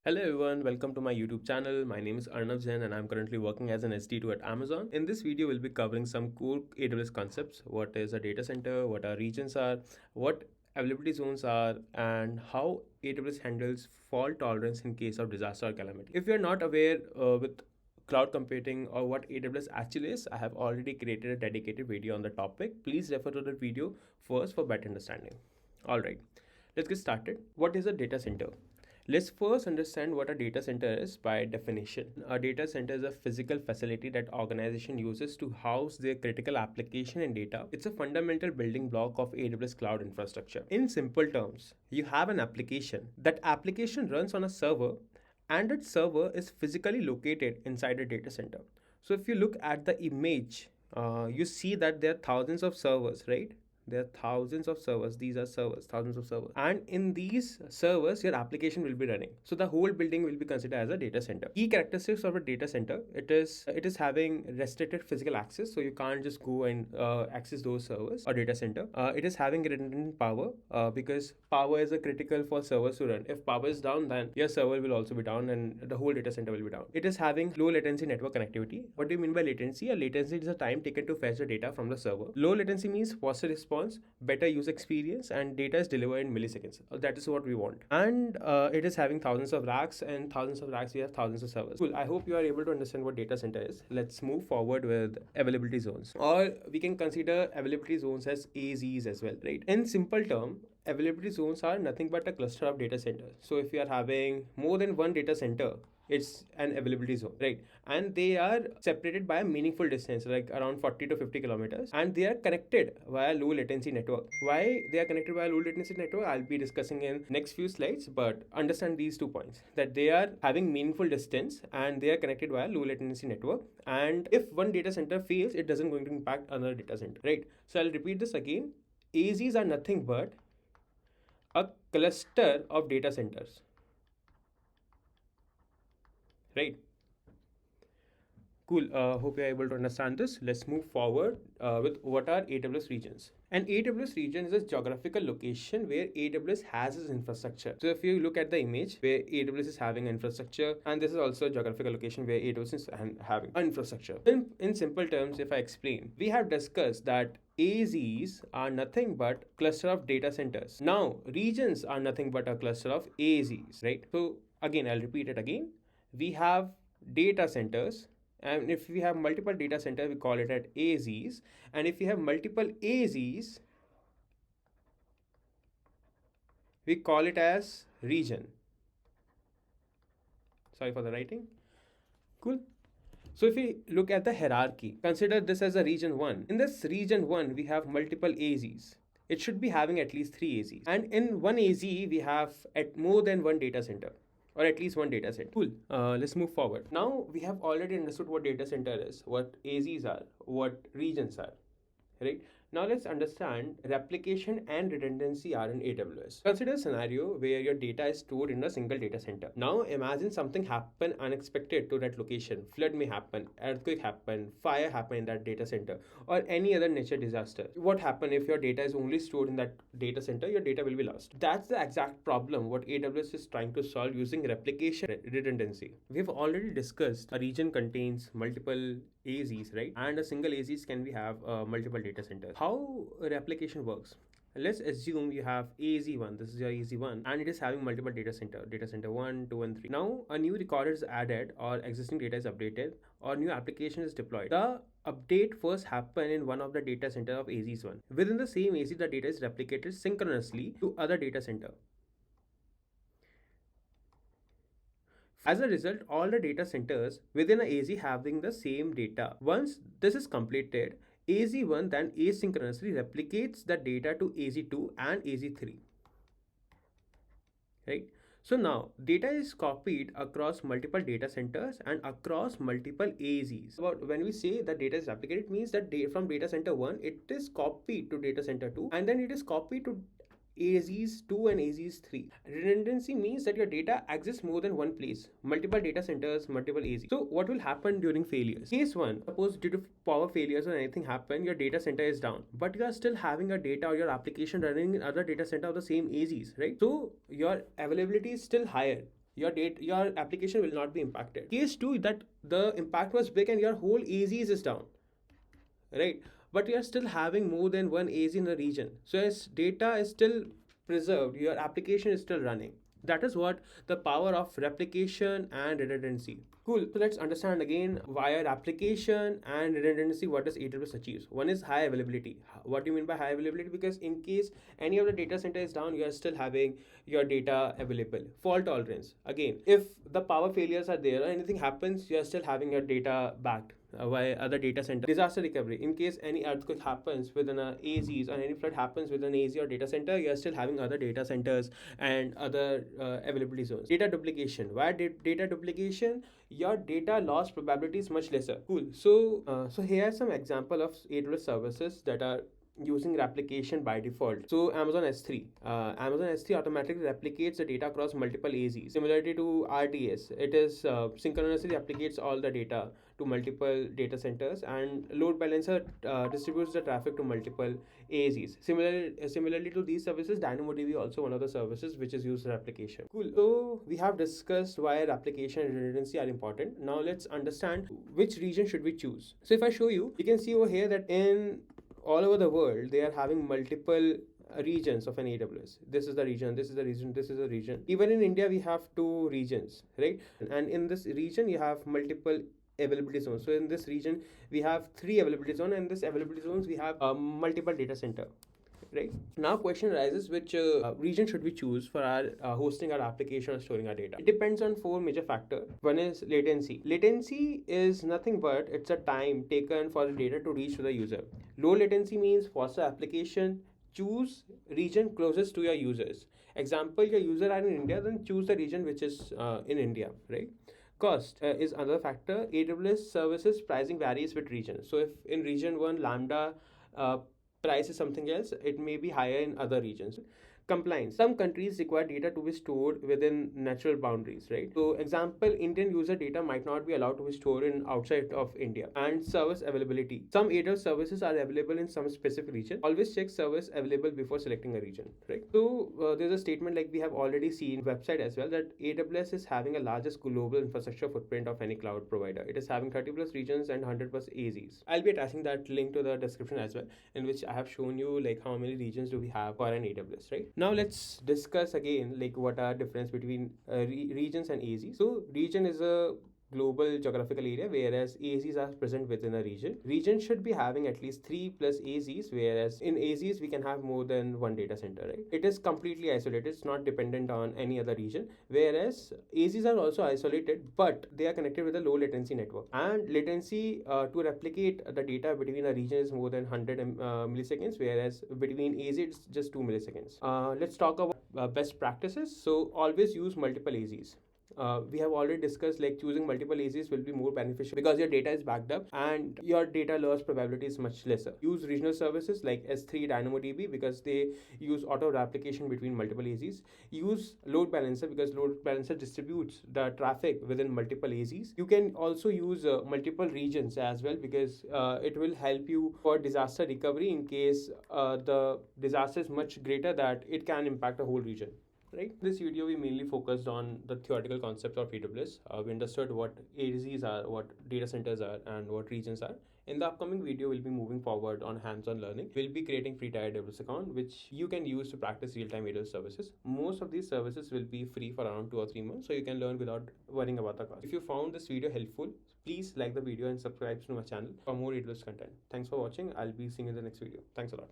Hello everyone, welcome to my YouTube channel. My name is Arnav Jain and I'm currently working as an SD2 at Amazon. In this video, we'll be covering some cool AWS concepts. What is a data center, what our regions are, what availability zones are, and how AWS handles fault tolerance in case of disaster or calamity. If you're not aware with cloud computing or what AWS actually is, I have already created a dedicated video on the topic. Please refer to the video first for better understanding. Alright, let's get started. What is a data center? Let's first understand what a data center is by definition. A data center is a physical facility that organization uses to house their critical application and data. It's a fundamental building block of AWS Cloud Infrastructure. In simple terms, you have an application. That application runs on a server and that server is physically located inside a data center. So if you look at the image, you see that there are thousands of servers, right? There are thousands of servers. These are servers, thousands of servers. And in these servers, your application will be running. So the whole building will be considered as a data center. Key characteristics of a data center, it is having restricted physical access. So you can't just go and access those servers or data center. It is having redundant power because power is a critical for servers to run. If power is down, then your server will also be down and the whole data center will be down. It is having low latency network connectivity. What do you mean by latency? A latency is the time taken to fetch the data from the server. Low latency means faster response, better user experience, and data is delivered in milliseconds. That is what we want. And it is having thousands of racks, and thousands of racks, we have thousands of servers. Cool. I hope you are able to understand what data center is. Let's move forward with availability zones, or we can consider availability zones as AZs as well, right? In simple term, availability zones are nothing but a cluster of data centers. So if you are having more than one data center, it's an availability zone, right? And they are separated by a meaningful distance, like around 40 to 50 kilometers, and they are connected via low latency network. Why they are connected via low latency network, I'll be discussing in next few slides, but understand these 2 points, that they are having meaningful distance and they are connected via low latency network. And if one data center fails, it doesn't going to impact another data center, right? So I'll repeat this again. AZs are nothing but a cluster of data centers, right? Cool. Hope you're able to understand this. Let's move forward with what are AWS regions. An AWS region is a geographical location where AWS has its infrastructure. So if you look at the image where AWS is having infrastructure, and this is also a geographical location where AWS is having infrastructure. In simple terms, if I explain, we have discussed that AZs are nothing but cluster of data centers. Now, regions are nothing but a cluster of AZs, right? So again, I'll repeat it again. We have data centers, and if we have multiple data centers, we call it at AZs. And if we have multiple AZs, we call it as region. Sorry for the writing. Cool. So if we look at the hierarchy, consider this as a region 1. In this region 1, we have multiple AZs. It should be having at least 3 AZs. And in one AZ, we have at more than one data center, or at least one data center. Cool. Let's move forward. Now we have already understood what data center is, what AZs are, what regions are, right? Now let's understand replication and redundancy are in AWS. Consider a scenario where your data is stored in a single data center. Now imagine something happen unexpected to that location. Flood may happen, earthquake happen, fire happen in that data center, or any other nature disaster. What happen if your data is only stored in that data center? Your data will be lost. That's the exact problem what AWS is trying to solve using replication redundancy. We've already discussed a region contains multiple AZs, right? And a single AZs can we have multiple data centers. How replication works? Let's assume you have AZ1, this is your AZ1, and it is having multiple data center 1, 2, and 3. Now a new record is added, or existing data is updated, or new application is deployed. The update first happen in one of the data center of AZ1. Within the same AZ, the data is replicated synchronously to other data center. As a result, all the data centers within a AZ having the same data. Once this is completed, AZ1 then asynchronously replicates the data to AZ2 and AZ3. Right? So now data is copied across multiple data centers and across multiple AZs. But when we say that data is replicated, it means that from data center 1, it is copied to data center 2, and then it is copied to AZs 2 and AZs 3. Redundancy means that your data exists more than one place, multiple data centers, multiple AZs. So what will happen during failures? Case 1, suppose due to power failures or anything happen, your data center is down, but you are still having a data or your application running in other data center of the same AZs, right? So your availability is still higher. your application will not be impacted. Case 2, that the impact was big and your whole AZs is down, right? But you are still having more than one AZ in the region. So as data is still preserved, your application is still running. That is what the power of replication and redundancy. Cool. So let's understand again via application and redundancy what does AWS achieves. One is high availability. What do you mean by high availability? Because in case any of the data center is down, you are still having your data available. Fault tolerance. Again, if the power failures are there or anything happens, you are still having your data backed by other data center. Disaster recovery. In case any earthquake happens within a AZs or any flood happens within an AZ or data center, you are still having other data centers and other availability zones. Data duplication. Why data duplication? Your data loss probability is much lesser. Cool. So here are some example of AWS services that are using replication by default. So Amazon S3. Amazon S3 automatically replicates the data across multiple AZs. Similarly to RTS, it is synchronously replicates all the data to multiple data centers, and load balancer distributes the traffic to multiple AZs. Similarly to these services, DynamoDB also one of the services which is used for replication. Cool. So we have discussed why replication and redundancy are important. Now let's understand which region should we choose. So if I show you, you can see over here that in all over the world they are having multiple regions of an AWS. This is the region, this is the region, this is the region. Even in India we have 2 regions, right? And in this region you have multiple availability zones. So in this region we have 3 availability zones, and this availability zones we have multiple data center, right? Now question arises, which region should we choose for our hosting our application or storing our data? It depends on 4 major factors. One is latency. Latency is nothing but it's a time taken for the data to reach to the user. Low latency means faster application. Choose region closest to your users. Example, your user are in India, then choose the region which is in India, right? Cost is another factor. AWS services pricing varies with region. So if in region 1 Lambda price is something else, it may be higher in other regions. Compliance. Some countries require data to be stored within natural boundaries, right? So example, Indian user data might not be allowed to be stored in outside of India. And service availability. Some AWS services are available in some specific region. Always check service available before selecting a region, right? So there's a statement like we have already seen website as well, that AWS is having a largest global infrastructure footprint of any cloud provider. It is having 30 plus regions and 100 plus AZs. I'll be attaching that link to the description as well, in which I have shown you like how many regions do we have for an AWS, right? Now let's discuss again like what are difference between regions and AZs. So region is a global geographical area, whereas AZs are present within a region. Region should be having at least 3 plus AZs, whereas in AZs we can have more than one data center, right? It is completely isolated, it's not dependent on any other region, whereas AZs are also isolated, but they are connected with a low latency network. And latency to replicate the data between a region is more than 100 milliseconds, whereas between AZ it's just 2 milliseconds. Let's talk about best practices. So always use multiple AZs. We have already discussed like choosing multiple AZs will be more beneficial because your data is backed up and your data loss probability is much lesser. Use regional services like S3, DynamoDB because they use auto replication between multiple AZs. Use load balancer because load balancer distributes the traffic within multiple AZs. You can also use multiple regions as well because it will help you for disaster recovery in case the disaster is much greater that it can impact a whole region. Right. This video we mainly focused on the theoretical concepts of AWS. We understood what AZs are, what data centers are, and what regions are. In the upcoming video, we'll be moving forward on hands-on learning. We'll be creating free tier AWS account, which you can use to practice real-time AWS services. Most of these services will be free for around 2 or 3 months, so you can learn without worrying about the cost. If you found this video helpful, please like the video and subscribe to my channel for more AWS content. Thanks for watching. I'll be seeing you in the next video. Thanks a lot.